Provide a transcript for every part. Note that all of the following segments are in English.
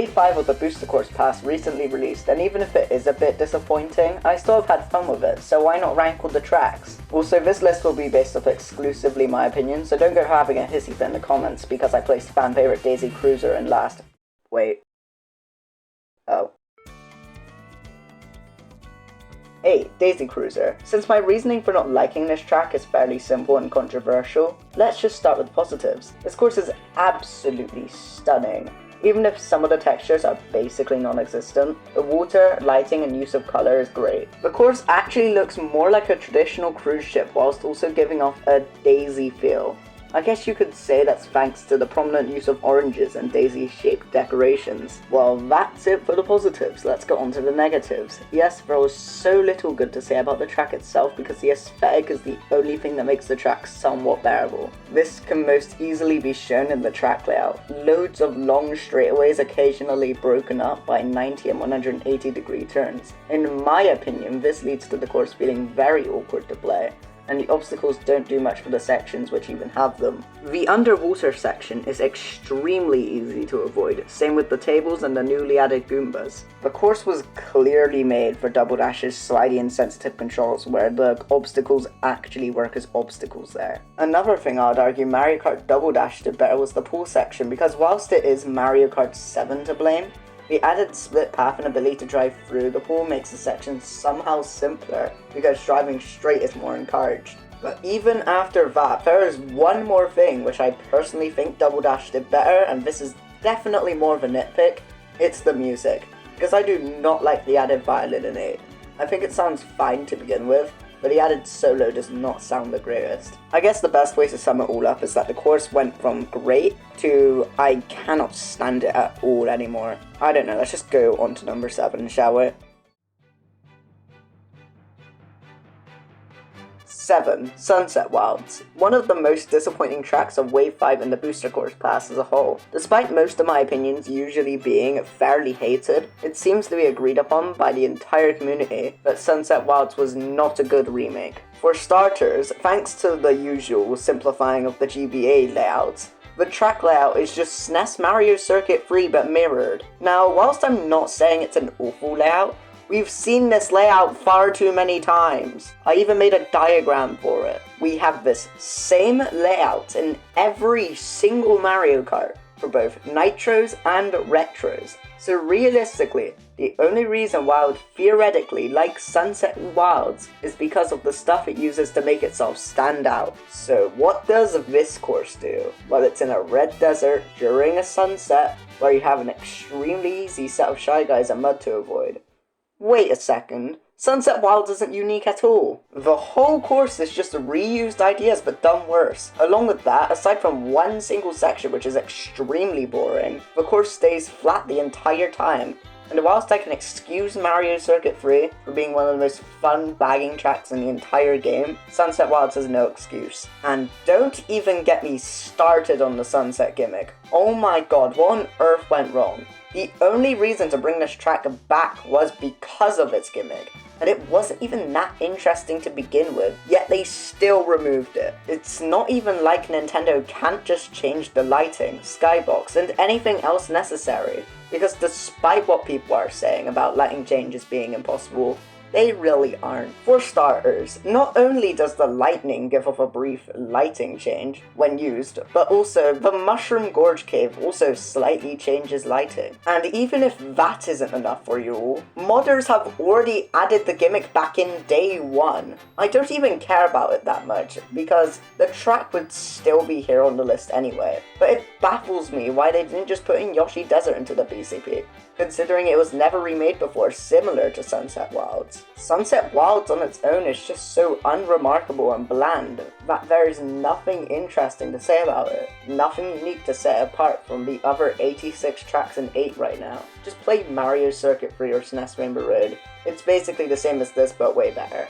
Wave 5 of the Booster Course Pass recently released, and even if it is a bit disappointing, I still have had fun with it, so why not rank all the tracks? Also, this list will be based off exclusively my opinion, so don't go having a hissy fit in the comments because I placed fan favorite Daisy Cruiser in last. Wait. Oh. 8. Daisy Cruiser. Since my reasoning for not liking this track is fairly simple and controversial, let's just start with positives. This course is absolutely stunning. Even if some of the textures are basically non-existent, the water, lighting, and use of color is great. The course actually looks more like a traditional cruise ship whilst also giving off a daisy feel. I guess you could say that's thanks to the prominent use of oranges and daisy-shaped decorations. Well, that's it for the positives. Let's get on to the negatives. Yes, there was so little good to say about the track itself because the aesthetic is the only thing that makes the track somewhat bearable. This can most easily be shown in the track layout. Loads of long straightaways occasionally broken up by 90 and 180 degree turns. In my opinion, this leads to the course feeling very awkward to play, and the obstacles don't do much for the sections which even have them. The underwater section is extremely easy to avoid, same with the tables and the newly added Goombas. The course was clearly made for Double Dash's slidey and sensitive controls where the obstacles actually work as obstacles there. Another thing I'd argue Mario Kart Double Dash did better was the pool section, because whilst it is Mario Kart 7 to blame, the added split path and ability to drive through the pool makes the section somehow simpler because driving straight is more encouraged. But even after that, there is one more thing which I personally think Double Dash did better, and this is definitely more of a nitpick. It's the music, because I do not like the added violin in 8. I think it sounds fine to begin with, but the added solo does not sound the greatest. I guess the best way to sum it all up is that the course went from great to I cannot stand it at all anymore. I don't know, let's just go on to number 7, shall we? 7. Sunset Wilds. One of the most disappointing tracks of Wave 5 in the Booster Course Pass as a whole. Despite most of my opinions usually being fairly hated, it seems to be agreed upon by the entire community that Sunset Wilds was not a good remake. For starters, thanks to the usual simplifying of the GBA layouts, the track layout is just SNES Mario Circuit 3 but mirrored. Now, whilst I'm not saying it's an awful layout, we've seen this layout far too many times. I even made a diagram for it. We have this same layout in every single Mario Kart for both Nitros and Retros. So realistically, the only reason why I would theoretically like Sunset Wilds is because of the stuff it uses to make itself stand out. So what does this course do? Well, it's in a red desert during a sunset where you have an extremely easy set of Shy Guys and mud to avoid. Wait a second, Sunset Wilds isn't unique at all. The whole course is just reused ideas but done worse. Along with that, aside from one single section which is extremely boring, the course stays flat the entire time. And whilst I can excuse Mario Circuit 3 for being one of the most fun bagging tracks in the entire game, Sunset Wilds has no excuse. And don't even get me started on the sunset gimmick. Oh my god, what on earth went wrong? The only reason to bring this track back was because of its gimmick, and it wasn't even that interesting to begin with, yet they still removed it. It's not even like Nintendo can't just change the lighting, skybox, and anything else necessary, because despite what people are saying about lighting changes being impossible, they really aren't. For starters, not only does the lightning give off a brief lighting change when used, but also the Mushroom Gorge Cave also slightly changes lighting. And even if that isn't enough for you all, modders have already added the gimmick back in day 1. I don't even care about it that much, because the track would still be here on the list anyway. But it baffles me why they didn't just put in Yoshi Desert into the BCP, considering it was never remade before similar to Sunset Wilds. Sunset Wilds on its own is just so unremarkable and bland that there is nothing interesting to say about it. Nothing unique to set apart from the other 86 tracks in 8 right now. Just play Mario Circuit 3 or SNES Rainbow Road. It's basically the same as this but way better.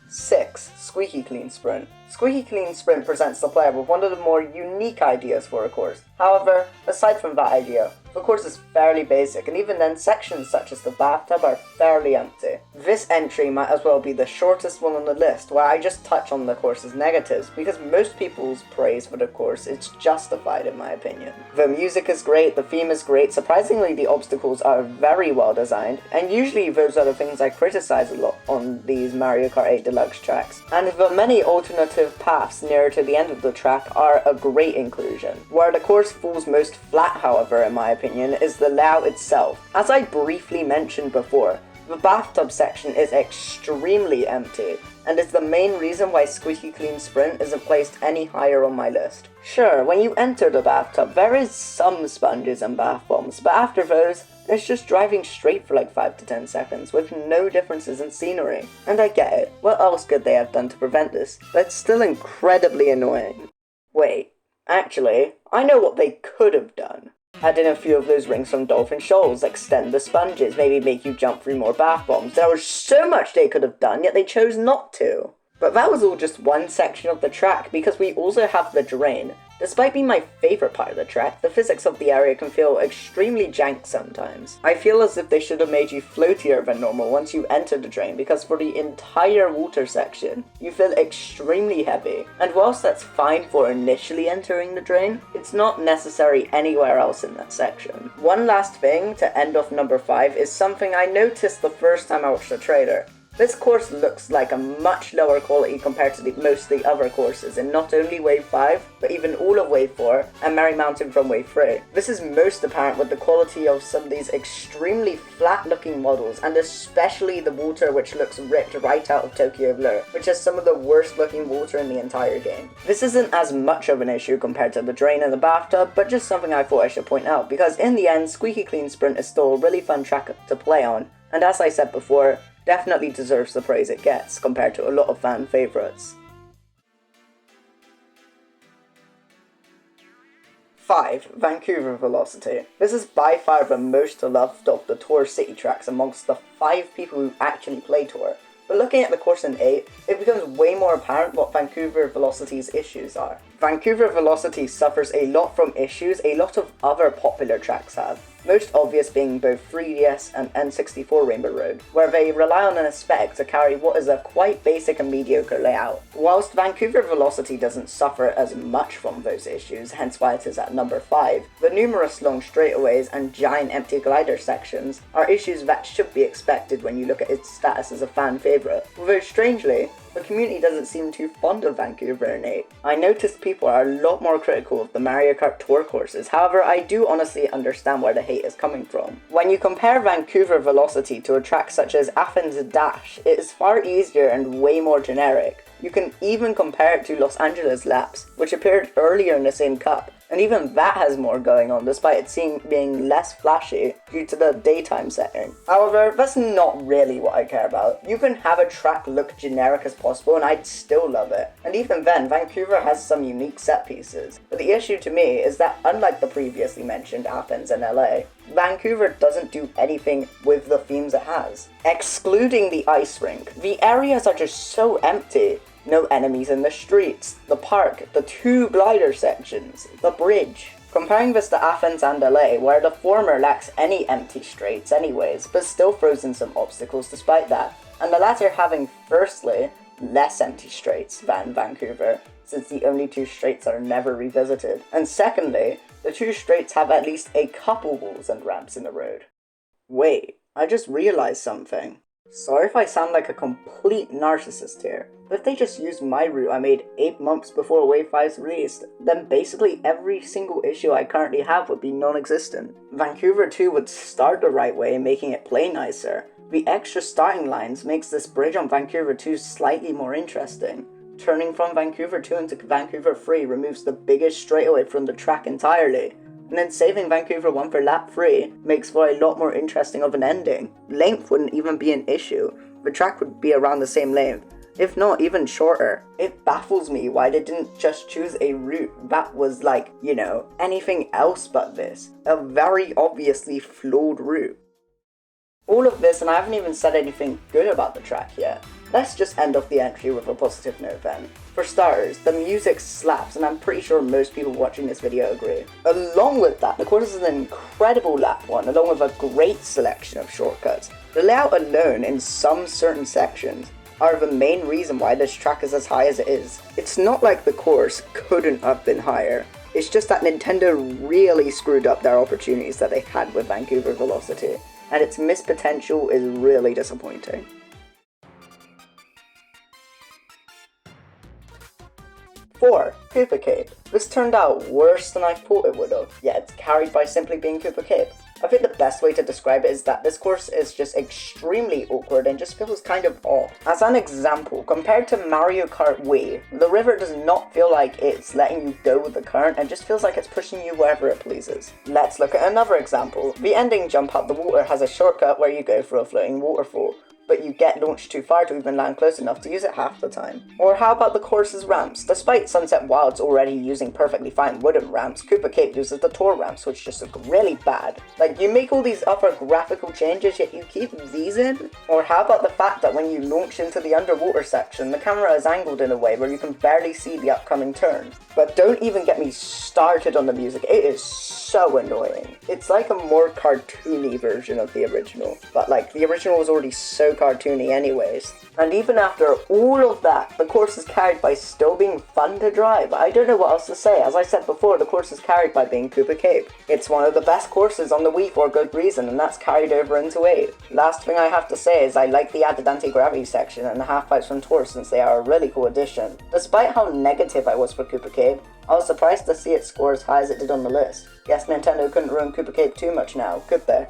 6. Squeaky Clean Sprint. Squeaky Clean Sprint presents the player with one of the more unique ideas for a course. However, aside from that idea, the course is fairly basic, and even then sections such as the bathtub are fairly empty. This entry might as well be the shortest one on the list, where I just touch on the course's negatives, because most people's praise for the course is justified in my opinion. The music is great, the theme is great, surprisingly the obstacles are very well designed, and usually those are the things I criticize a lot on these Mario Kart 8 Deluxe tracks. And the many alternative paths nearer to the end of the track are a great inclusion. Where the course falls most flat, however, in my opinion, is the layout itself. As I briefly mentioned before, the bathtub section is extremely empty, and is the main reason why Squeaky Clean Sprint isn't placed any higher on my list. Sure, when you enter the bathtub, there is some sponges and bath bombs, but after those, it's just driving straight for like 5 to 10 seconds, with no differences in scenery. And I get it, what else could they have done to prevent this? But it's still incredibly annoying. Wait, actually, I know what they could have done. Add in a few of those rings from Dolphin Shoals, extend the sponges, maybe make you jump through more bath bombs. There was so much they could have done, yet they chose not to. But that was all just one section of the track, because we also have the drain. Despite being my favourite part of the track, the physics of the area can feel extremely jank sometimes. I feel as if they should have made you floatier than normal once you enter the drain, because for the entire water section, you feel extremely heavy. And whilst that's fine for initially entering the drain, it's not necessary anywhere else in that section. One last thing to end off number 5 is something I noticed the first time I watched the trailer. This course looks like a much lower quality compared to most of the other courses in not only Wave 5, but even all of Wave 4 and Merry Mountain from Wave 3. This is most apparent with the quality of some of these extremely flat looking models, and especially the water which looks ripped right out of Tokyo Blur, which is some of the worst looking water in the entire game. This isn't as much of an issue compared to the drain and the bathtub, but just something I thought I should point out, because in the end, Squeaky Clean Sprint is still a really fun track to play on, and as I said before, definitely deserves the praise it gets compared to a lot of fan favourites. 5. Vancouver Velocity. This is by far the most loved of the Tour City tracks amongst the 5 people who actually play Tour. But looking at the course in 8, it becomes way more apparent what Vancouver Velocity's issues are. Vancouver Velocity suffers a lot from issues a lot of other popular tracks have. Most obvious being both 3DS and N64 Rainbow Road, where they rely on an aesthetic to carry what is a quite basic and mediocre layout. Whilst Vancouver Velocity doesn't suffer as much from those issues, hence why it is at number 5, the numerous long straightaways and giant empty glider sections are issues that should be expected when you look at its status as a fan favourite. Although strangely, the community doesn't seem too fond of Vancouver in 8. I noticed people are a lot more critical of the Mario Kart Tour courses, however I do honestly understand where the hate is coming from. When you compare Vancouver Velocity to a track such as Athens Dash, it is far easier and way more generic. You can even compare it to Los Angeles Laps, which appeared earlier in the same cup, and even that has more going on despite it being less flashy due to the daytime setting. However, that's not really what I care about. You can have a track look generic as possible and I'd still love it. And even then, Vancouver has some unique set pieces. But the issue to me is that unlike the previously mentioned Athens and LA, Vancouver doesn't do anything with the themes it has. Excluding the ice rink, the areas are just so empty. No enemies in the streets, the park, the 2 glider sections, the bridge. Comparing this to Athens and LA, where the former lacks any empty straights anyways, but still throws in some obstacles despite that, and the latter having firstly, less empty straights than Vancouver, since the only 2 straights are never revisited, and secondly, the 2 straights have at least a couple walls and ramps in the road. Wait, I just realized something. Sorry if I sound like a complete narcissist here, but if they just used my route I made 8 months before Wave 5's released, then basically every single issue I currently have would be non-existent. Vancouver 2 would start the right way, making it play nicer. The extra starting lines makes this bridge on Vancouver 2 slightly more interesting. Turning from Vancouver 2 into Vancouver 3 removes the biggest straightaway from the track entirely. And then saving Vancouver 1 for lap 3 makes for a lot more interesting of an ending. Length wouldn't even be an issue. The track would be around the same length, if not even shorter. It baffles me why they didn't just choose a route that was like, anything else but this. A very obviously flawed route. All of this, and I haven't even said anything good about the track yet. Let's just end off the entry with a positive note then. For starters, the music slaps, and I'm pretty sure most people watching this video agree. Along with that, the course is an incredible lap one, along with a great selection of shortcuts. The layout alone, in some certain sections, are the main reason why this track is as high as it is. It's not like the course couldn't have been higher. It's just that Nintendo really screwed up their opportunities that they had with Vancouver Velocity, and its missed potential is really disappointing. 4. Koopa Cape. This turned out worse than I thought it would have, yet it's carried by simply being Koopa Cape. I think the best way to describe it is that this course is just extremely awkward and just feels kind of off. As an example, compared to Mario Kart Wii, the river does not feel like it's letting you go with the current and just feels like it's pushing you wherever it pleases. Let's look at another example. The ending jump out the water has a shortcut where you go for a floating waterfall, but you get launched too far to even land close enough to use it half the time. Or how about the course's ramps? Despite Sunset Wilds already using perfectly fine wooden ramps, Koopa Cape uses the tour ramps, which just look really bad. Like, you make all these other graphical changes, yet you keep these in? Or how about the fact that when you launch into the underwater section, the camera is angled in a way where you can barely see the upcoming turn? But don't even get me started on the music, it is so annoying. It's like a more cartoony version of the original, but like, the original was already so cartoony anyways. And even after all of that, the course is carried by still being fun to drive. I don't know what else to say. As I said before, the course is carried by being Koopa Cape. It's one of the best courses on the Wii for good reason, and that's carried over into 8. Last thing I have to say is I like the added anti-gravity section and the half-pipes from Tour since they are a really cool addition. Despite how negative I was for Koopa Cape, I was surprised to see it score as high as it did on the list. Guess Nintendo couldn't ruin Koopa Cape too much now, could they?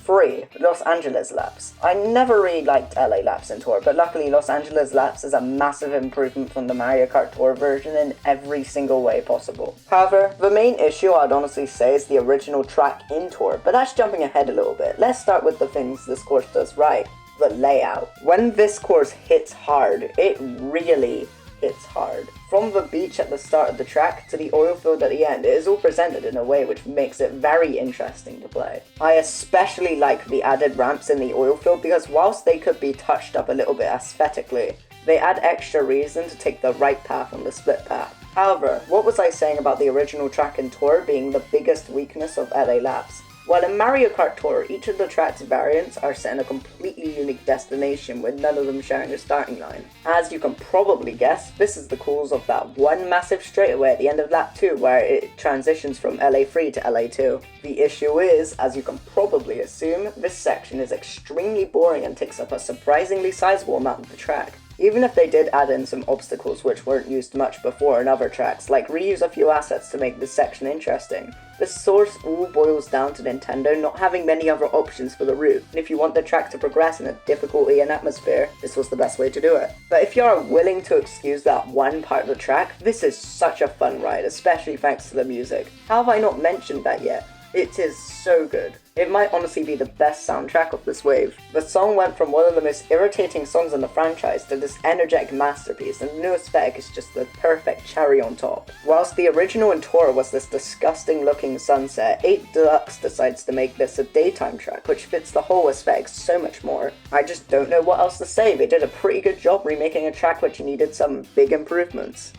3. Los Angeles laps. I never really liked LA laps in Tour, but luckily Los Angeles laps is a massive improvement from the Mario Kart Tour version in every single way possible. However, the main issue I'd honestly say is the original track in Tour, but that's jumping ahead a little bit. Let's start with the things this course does right. The layout. When this course hits hard, it really hits hard. From the beach at the start of the track to the oil field at the end, it is all presented in a way which makes it very interesting to play. I especially like the added ramps in the oil field because whilst they could be touched up a little bit aesthetically, they add extra reason to take the right path on the split path. However, what was I saying about the original track and Tour being the biggest weakness of LA laps? Well, in Mario Kart Tour, each of the track's variants are set in a completely unique destination with none of them sharing a starting line. As you can probably guess, this is the cause of that one massive straightaway at the end of lap 2 where it transitions from LA3 to LA2. The issue is, as you can probably assume, this section is extremely boring and takes up a surprisingly sizable amount of the track. Even if they did add in some obstacles which weren't used much before in other tracks, like reuse a few assets to make this section interesting, the source all boils down to Nintendo not having many other options for the route, and if you want the track to progress in a difficulty and atmosphere, this was the best way to do it. But if you are willing to excuse that one part of the track, this is such a fun ride, especially thanks to the music. How have I not mentioned that yet? It is so good. It might honestly be the best soundtrack of this wave. The song went from one of the most irritating songs in the franchise to this energetic masterpiece, and the new aesthetic is just the perfect cherry on top. Whilst the original in Tour was this disgusting looking sunset, 8 Deluxe decides to make this a daytime track, which fits the whole aesthetic so much more. I just don't know what else to say. They did a pretty good job remaking a track which needed some big improvements.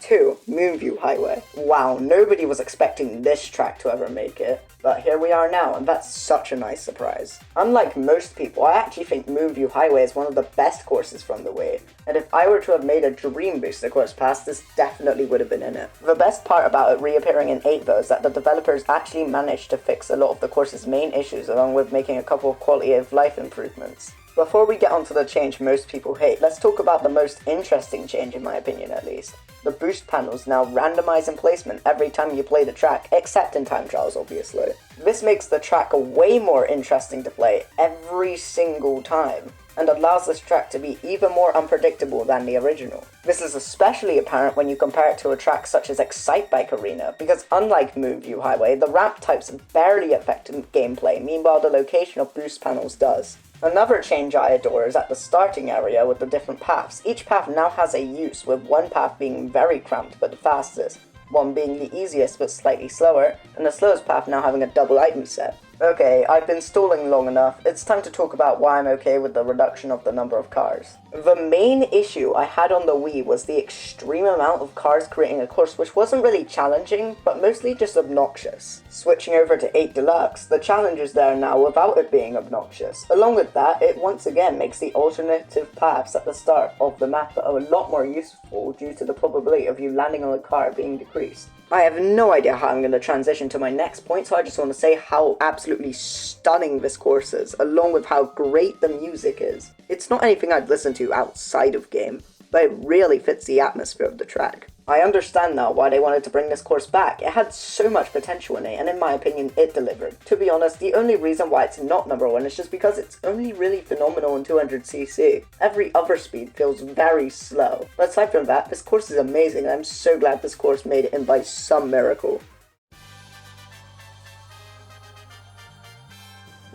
2. Moonview Highway. Wow, nobody was expecting this track to ever make it, but here we are now, and that's such a nice surprise. Unlike most people, I actually think Moonview Highway is one of the best courses from the Wii, and if I were to have made a Dream Booster course pass, this definitely would have been in it. The best part about it reappearing in 8 though is that the developers actually managed to fix a lot of the course's main issues along with making a couple of quality of life improvements. Before we get onto the change most people hate, let's talk about the most interesting change in my opinion at least. The boost panels now randomize in placement every time you play the track, except in time trials obviously. This makes the track way more interesting to play every single time, and allows this track to be even more unpredictable than the original. This is especially apparent when you compare it to a track such as Excitebike Arena, because unlike Moonview Highway, the ramp types barely affect gameplay, meanwhile the location of boost panels does. Another change I adore is at the starting area with the different paths. Each path now has a use, with one path being very cramped but the fastest, one being the easiest but slightly slower, and the slowest path now having a double item set. Okay, I've been stalling long enough, it's time to talk about why I'm okay with the reduction of the number of cars. The main issue I had on the Wii was the extreme amount of cars creating a course, which wasn't really challenging, but mostly just obnoxious. Switching over to 8 Deluxe, the challenge is there now without it being obnoxious. Along with that, it once again makes the alternative paths at the start of the map a lot more useful due to the probability of you landing on a car being decreased. I have no idea how I'm going to transition to my next point, so I just want to say how absolutely stunning this course is, along with how great the music is. It's not anything I'd listen to outside of game, but it really fits the atmosphere of the track. I understand now why they wanted to bring this course back. It had so much potential in it, and in my opinion, it delivered. To be honest, the only reason why it's not number 1 is just because it's only really phenomenal in 200cc. Every other speed feels very slow. But aside from that, this course is amazing, and I'm so glad this course made it in by some miracle.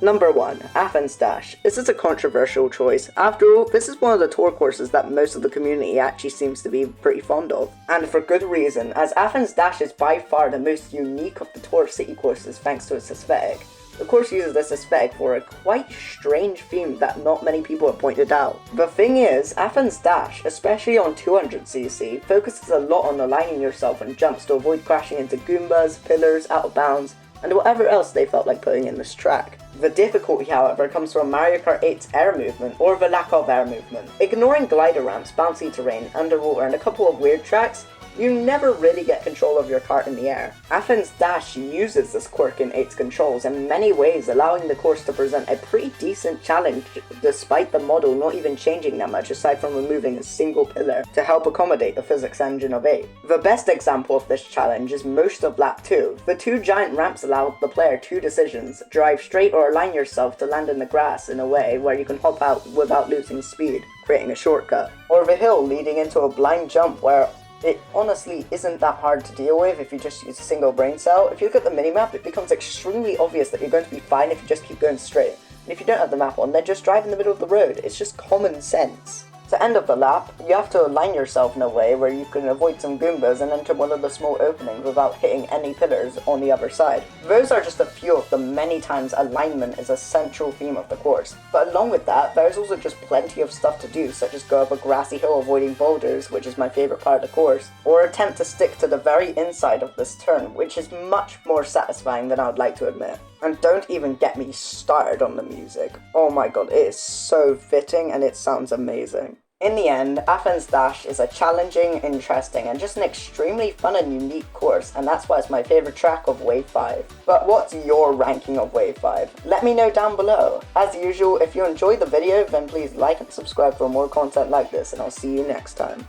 Number 1. Athens Dash. This is a controversial choice. After all, this is one of the tour courses that most of the community actually seems to be pretty fond of. And for good reason, as Athens Dash is by far the most unique of the tour city courses thanks to its aesthetic. The course uses this aesthetic for a quite strange theme that not many people have pointed out. The thing is, Athens Dash, especially on 200cc, focuses a lot on aligning yourself on jumps to avoid crashing into Goombas, pillars, out of bounds, and whatever else they felt like putting in this track. The difficulty, however, comes from Mario Kart 8's air movement, or the lack of air movement. Ignoring glider ramps, bouncy terrain, underwater, and a couple of weird tracks, you never really get control of your kart in the air. Athens Dash uses this quirk in 8's controls in many ways, allowing the course to present a pretty decent challenge despite the model not even changing that much aside from removing a single pillar to help accommodate the physics engine of 8. The best example of this challenge is most of lap 2. The 2 giant ramps allow the player 2 decisions: drive straight or align yourself to land in the grass in a way where you can hop out without losing speed, creating a shortcut. Or the hill leading into a blind jump where it honestly isn't that hard to deal with if you just use a single brain cell. If you look at the minimap, it becomes extremely obvious that you're going to be fine if you just keep going straight. And if you don't have the map on, then just drive in the middle of the road. It's just common sense. To end of the lap, you have to align yourself in a way where you can avoid some Goombas and enter one of the small openings without hitting any pillars on the other side. Those are just a few of the many times alignment is a central theme of the course. But along with that, there's also just plenty of stuff to do, such as go up a grassy hill avoiding boulders, which is my favourite part of the course, or attempt to stick to the very inside of this turn, which is much more satisfying than I would like to admit. And don't even get me started on the music. Oh my god, it is so fitting and it sounds amazing. In the end, Athens Dash is a challenging, interesting, and just an extremely fun and unique course, and that's why it's my favourite track of Wave 5. But what's your ranking of Wave 5? Let me know down below. As usual, if you enjoyed the video, then please like and subscribe for more content like this, and I'll see you next time.